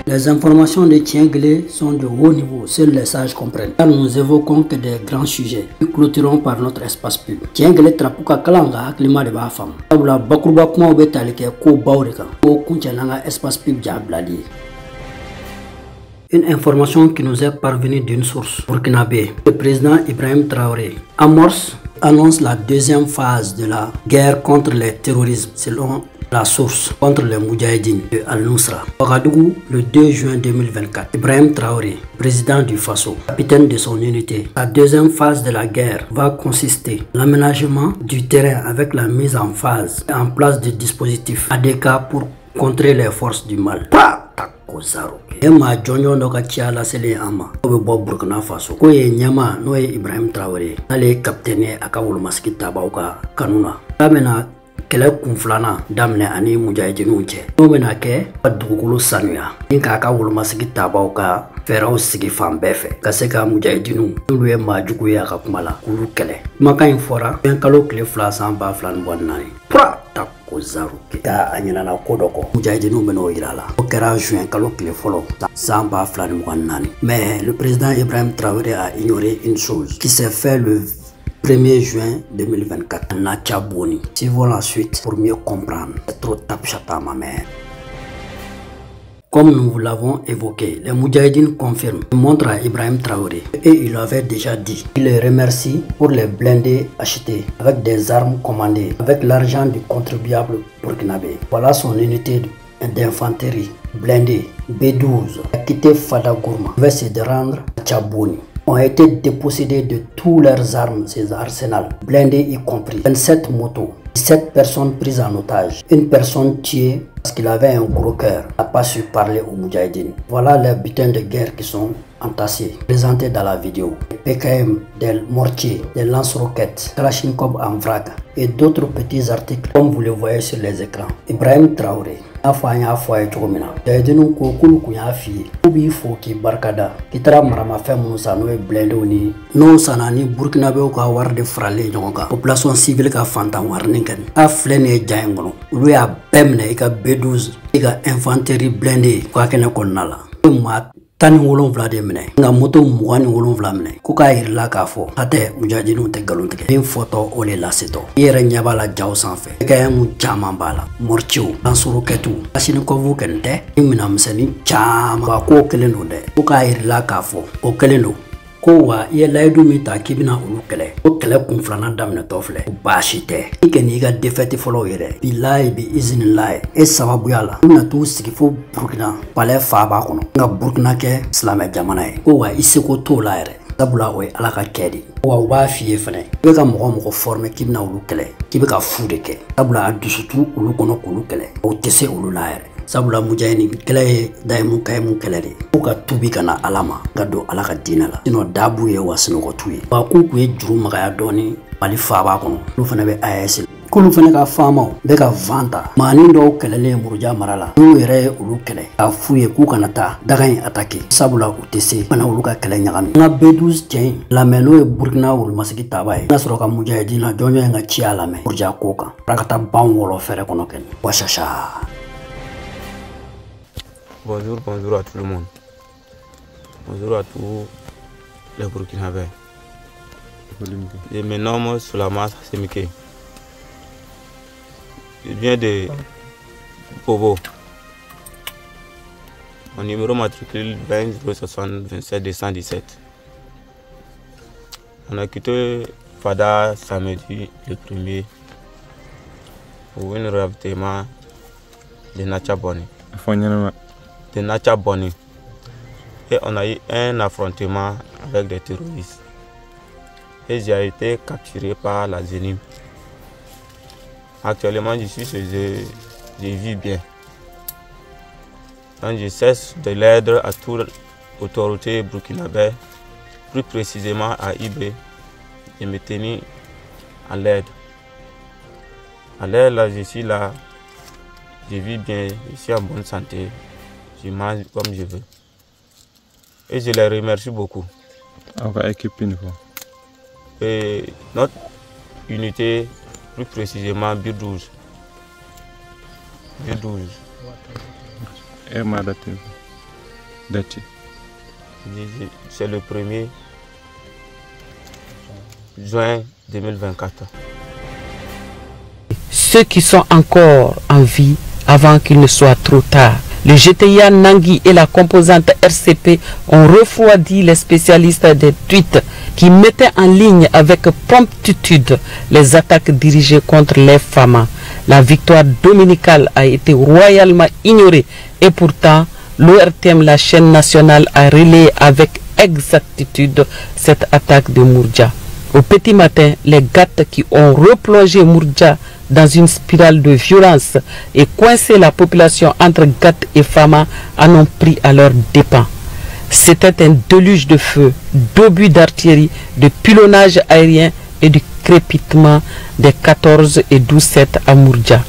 Les informations de Tienglé sont de haut niveau, seuls les sages comprennent. Car nous évoquons que des grands sujets. Nous clôturons par notre espace pub. Tienglé trapuka kalanga climat de ba femme. Tabla bakuba kuma betalike ko baurika. Ko kunchananga espace pub jabladi. Une information qui nous est parvenue d'une source burkinabé. Le président Ibrahim Traoré annonce la deuxième phase de la guerre contre le terrorisme selon la source contre les Moudjahidines de Al-Nusra. Ouagadougou, le 2 juin 2024. Ibrahim Traoré, président du Faso, capitaine de son unité. La deuxième phase de la guerre va consister en l'aménagement du terrain avec la mise en phase et en place de dispositifs ADK pour contrer les forces du mal. Ema jonjo ndoka chiala sele ama obe bo Burkina Faso ko ye nyama no ye Ibrahim Traoré ale capitaine akawul maskita bauka kanuna amena kele kunflana damne ani mujahidinu che no mena ke dugukolo sanuya ninka akawul maskita bauka feraw sigi fan befe kaseka mujahidinu luwe majugu ya kakumala kulu kele maka infora en kalo kle fla samba flan bonnani pra Ka anyana kodoko mujahidinu beno irala o kera juin kalo kile folo samba flani mwanani. Mais le président Ibrahim Traoré a ignoré une chose qui s'est fait le 1er juin 2024 na Tchaboni. Suivons la suite pour mieux comprendre. C'est trop tapchata ma mère. Comme nous vous l'avons évoqué, les Moudjahidines confirment, montrent à Ibrahim Traoré et il l'avait déjà dit. Il les remercie pour les blindés achetés avec des armes commandées avec l'argent du contribuable burkinabé. Voilà son unité d'infanterie blindée B12 a quitté Fada Gourma. Il va se rendre à Tchaboni. Ont été dépossédés de toutes leurs armes, ces arsenals, blindés y compris. 27 motos, 17 personnes prises en otage, une personne tuée parce qu'il avait un gros cœur, n'a pas su parler aux Moudjahidines. Voilà les butins de guerre qui sont entassés, présentés dans la vidéo. Des PKM, des mortiers, des lance-roquettes, Kalachnikov en vrac et d'autres petits articles comme vous le voyez sur les écrans. Ibrahim Traoré. Afanya foye chomina dayedinu ko kulu kunya fi ubi fo ki barkada kitara marama fem musa no blende oni non sanani Burkina be ko warde frale jonga population civile ka fantan warning kan aflene jangono lu ya bemne ka B12 ka infanterie blindée ko akene konnala ma tani wolonvla de mine nga moto muani wolonvla mine ko ka irla ka fo ate mujahidinu te galon tege une photo ole la seto yere nyabala jaw sanfe ka mu chama bala morchiu ansuru ketu asini ko vu kente imina mseni chama ko kelendo de ko ka irla ka fo o kelendo ko wa ye laydu mi ta kibina ulu kele o kele kun flana damne tofle bashite ikeni ga defete folo yere billahi bi iznillah e sababu yala na tu sikifo Burkina pale fa ba kono nga Burkina ke islamé jamana e ko wa isiko to la yere tabula o ala ka kedi wa ba fiye fene be ka mo former kibina ulu kele kibe ka fude ke tabula adusutu ulu kono kulu kele o tese ulu la yere sabula mujahidin kele daimu kaimu kelere uka tubi kana alama gado alaka dina la sino dabu ye wasino ko tuye ba ku ku ye juru magaya doni mali fa ba kono lu fana be AS kulu fana ka fama be ka vanta mani do kelele muruja marala lu yere ulu kele ka fuye ku kana ta daga yin attaquer sabula utese bana ulu ka kele nyagami nga B12 tien la meno e Burkina ul masiki tabaye na soro ka mujahidin la jonyo nga chia la me urja koka rakata ban wolo fere kono ken washasha. Bonjour à tout le monde. Bonjour à tous les Burkinabés. Je me nomme Soulama Semike. Je viens de Bobo. Mon numéro matricule 20 060 27 217. On a quitté Fada samedi le 1er pour un ravitaillement de Natchaboni. De Natchaboni. Et on a eu un affrontement avec des terroristes. Et j'ai été capturé par la ZENIM. Actuellement, je suis chez eux, je vis bien. Donc, je cesse de l'aide à toutes les autorités burkinabées, plus précisément à IB, de me tenir à l'aide. À l'aide, là, je suis là, je vis bien, je suis en bonne santé. Je mange comme je veux. Et je les remercie beaucoup. Et notre unité, plus précisément B12. date? C'est le 1er juin 2024. Ceux qui sont encore en vie avant qu'il ne soit trop tard. Le GTIA Nangui et la composante RCP ont refroidi les spécialistes des tweets qui mettaient en ligne avec promptitude les attaques dirigées contre les femmes. La victoire dominicale a été royalement ignorée et pourtant l'ORTM, la chaîne nationale, a relayé avec exactitude cette attaque de Mourdja. Au petit matin, les gâtes qui ont replongé Mourdja dans une spirale de violence et coincé la population entre Gat et Fama en ont pris à leurs dépens. C'était un déluge de feu, d'obus d'artillerie, de pilonnage aérien et du crépitement des 14 et 12-7 à Mourdja.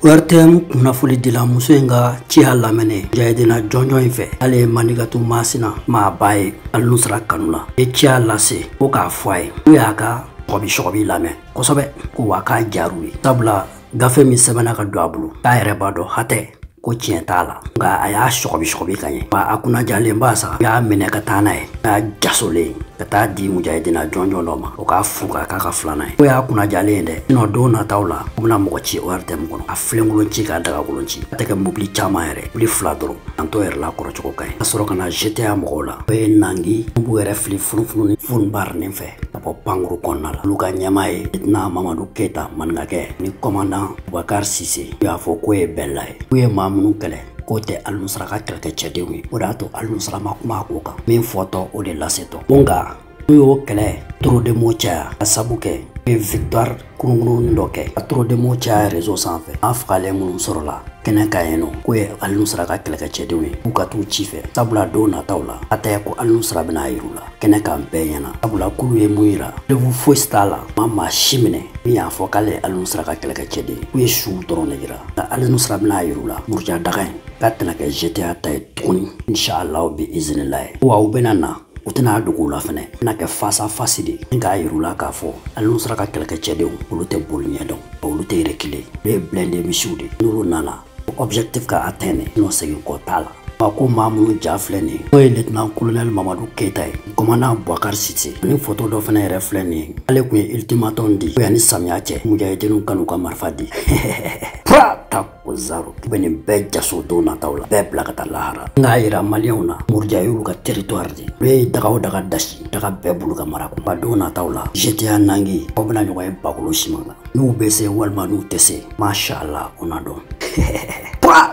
ORTM kunafuli dila muso nga ci halamene jayedina jonjo ife ale manigatu masina ma baye alnusra kanula e ci lase ko ka foye ya ka shobi lame kosobe ko waka jarui tabla gafe mi semana ka doabulu ta rebado hate ko cientala nga aya shobi kanye ba akuna jale mbasa ya mene ka tanae na jasole kata di mujahidina jonjo noma o ka fuka ka flana ko ya kuna jale nde no do na tawla muna mo ci ORTM kono aflengulo ci ka daga golonci atake mobli chama ere bli fladro anto er la koro choko kay asoro kana GTA mogola be nangi bu refli funu fun bar ne fe apo pangru konnala luka nyamae itna Mamadou Keita mangake ni commandant Bakar Sise ya fo ko e belay ko e mamunu kele côté al-Nusra ka kelke chedewi odato al-Nusra makuma koka min photo o de laseto bonga yo kele trop de mocha asabuke e victoire kununu ndoke trop de mocha réseau sans fait afale mun sorola kena kayeno ko e al-Nusra ka kelke chedewi ukatu chife tabla dona tawla ataya ko al-Nusra bina yirula kena ka benyana tabla kulu e muira de vous fostala mama chimene mi a fokale al-Nusra ka kelke chede ku e shu doronegira al-Nusra bina yirula murja daga katna ke GTA tay tuni inshallah bi iznillah wa ubenana utana dugula fene na ke face à face di nga yirula ka fo al-Nusra ka kelke chedew ulute bolnya don ulute rekile le blende misudi nuru nana objectif ka atteindre no segi ko tala ko mamunu jafleni ko lieutenant colonel Mamadou Keita commandant Bakar Sise ni photo do fene refleni ale ko ultimatum di ko yani samiache mujahidinu kanu ka marfadi prata ko zaro beni be jaso do na tawla be blakata lahara nga ira maliona murja yulu ka territoire di be daga dashi daga be bulu ka marako ba do na tawla GTA Nangui ko bana nyoy bakulo shimanga nu bese walma nu tese mashallah ona do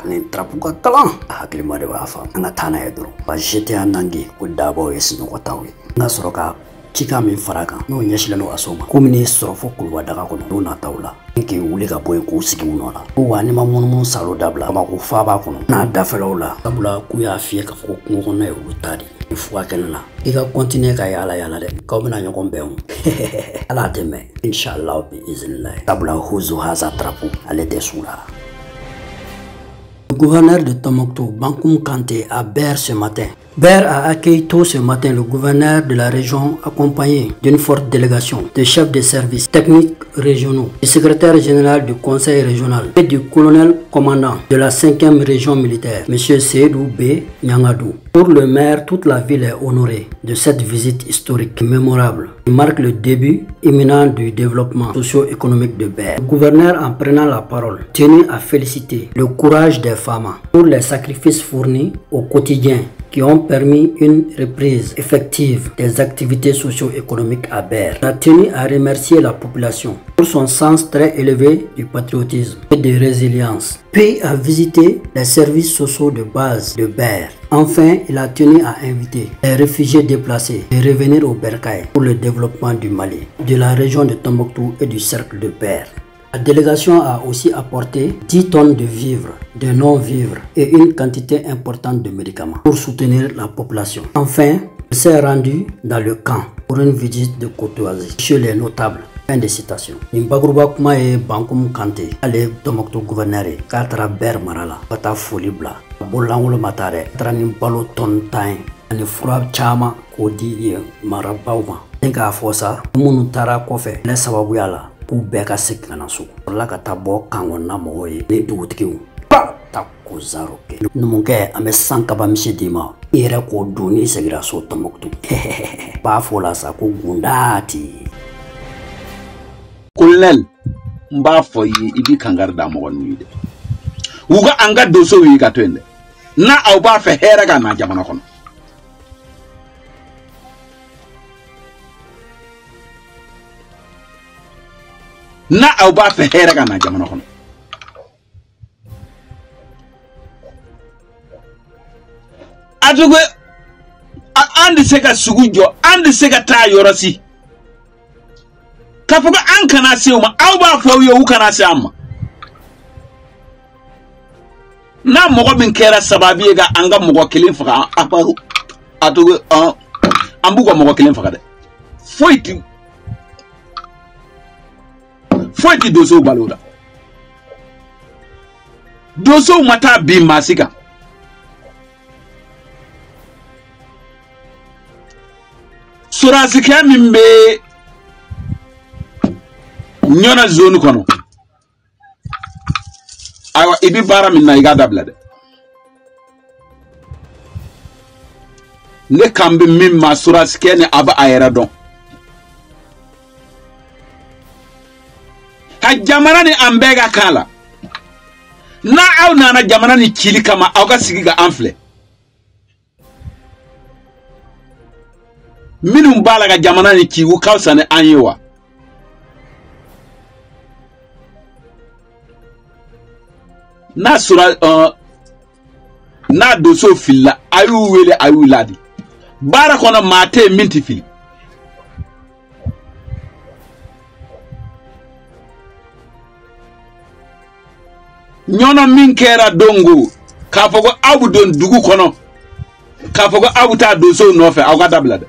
ni trapu ko talan hakli mare wa fa na tana edro ba GTA Nangui ko dabo yesno ko tawi na soroka chika min faraka no nyashila no asoma ko mini sorofo kulwa daga ko no na tawla ke wuli ka boy ko sigi unona ko wani mamun salo dabla ma ko fa ba ko na dafelola tabula ku ya fie ka ko ko na yulu tadi ifwa kenala ika continue ka yala de ko bina nyoko mbeu ala teme inshallah bi iznillah tabula huzu haza trapu ale desula. Le gouverneur de Tombouctou, Bankoum Kanté, à Ber ce matin. Ber a accueilli tôt ce matin le gouverneur de la région accompagné d'une forte délégation de chefs de services techniques régionaux, du secrétaire général du conseil régional et du colonel commandant de la 5e région militaire, M. Seydou B. Nyangadou. Pour le maire, toute la ville est honorée de cette visite historique mémorable qui marque le début imminent du développement socio-économique de Ber. Le gouverneur, en prenant la parole, tenait à féliciter le courage des femmes pour les sacrifices fournis au quotidien qui ont permis une reprise effective des activités socio-économiques à Ber. Il a tenu à remercier la population pour son sens très élevé du patriotisme et de résilience, puis à visiter les services sociaux de base de Ber. Enfin, il a tenu à inviter les réfugiés déplacés de revenir au Bercail pour le développement du Mali, de la région de Tombouctou et du cercle de Ber. La délégation a aussi apporté 10 tonnes de vivres, de non-vivres et une quantité importante de médicaments pour soutenir la population. Enfin, il s'est rendu dans le camp pour une visite de courtoisie chez les notables. Fin de citation. Nimbagruba kuma e Bankoum Kanté, ale Tombouctou gouverneur katra Ber marala, pata foli bla. Bolangolo matare, tra nimbalo ton tain, ani fura chama kodi marabawma. Nka fosa, munu tara kofe, le sababu yala. Ou beka sek kana so la ka tabo kango na mo ye ne dugutigiw ta ko zaro ke numuke ame sankaba misi dima ira ko doni segira so tomoktu ba fola sa ko gundati kolonel mba foyi ibi kangar da mo wonni de wuga anga doso wi ka twende na aw ba fe hera ga na jamana kono na aw ba fe hera ga na jamana kono adugo andi sega sugunjo andi sega ta yorasi kafuga an kana seuma aw ba fawiyo wu kana se amma na mogo bin kera sababi ga anga mogo kilin faka aparu adugo ambugo mogo kilin faka de foiti doso baloda doso mata bi masika surasika mimbe nyona zone kono awa ibi bara minna iga dabla de ne kambe mimma surasika ne aba ayera don ha jamana ni ambega kala na aw nana jamana ni kili kama aw ga sigiga anfle minum bala ga jamana ni kiwu kawsa ne anyewa na sura na doso filla ayu wele ayu ladi bara kono mate minti fili nyono min kera dongo ka fogo abu don dugu kono ka fogo abu ta doso no fe awga dabla de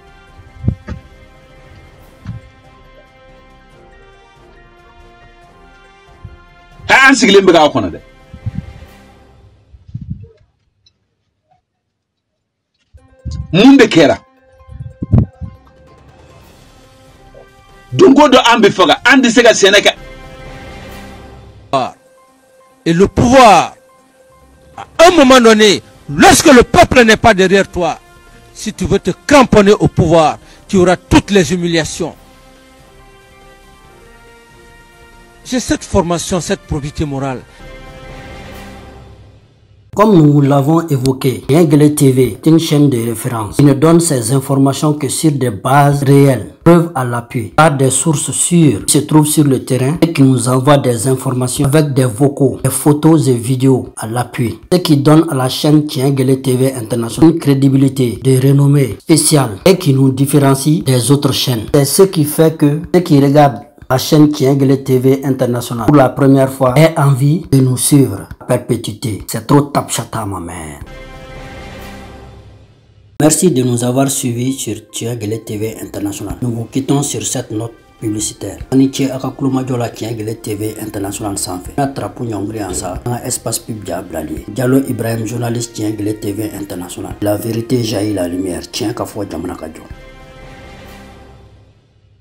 ha an sigile mbiga kono de mumbe kera dongo do ambi foga andi sega seneka. Et le pouvoir, à un moment donné, lorsque le peuple n'est pas derrière toi, si tu veux te cramponner au pouvoir, tu auras toutes les humiliations. J'ai cette formation, cette probité morale. Comme nous l'avons évoqué, Tienguele TV est une chaîne de référence qui ne donne ces informations que sur des bases réelles, preuves à l'appui, par des sources sûres qui se trouvent sur le terrain et qui nous envoient des informations avec des vocaux, des photos et vidéos à l'appui. Ce qui donne à la chaîne Tienguele TV International une crédibilité de renommée spéciale et qui nous différencie des autres chaînes. C'est ce qui fait que ceux qui regardent la chaîne Tienguele TV International pour la première fois ait envie de nous suivre à perpétuité. C'est trop tapchata, ma mère. Merci de nous avoir suivis sur Tienguele TV International. Nous vous quittons sur cette note publicitaire. Aniche akakluma jola Tienguele TV International sans fait. Natrapu nyongri ansa un espace pub diablali. Diallo Ibrahim, journaliste Tienguele TV International. La vérité jaillit la lumière. Tien kafwa jamana kajo.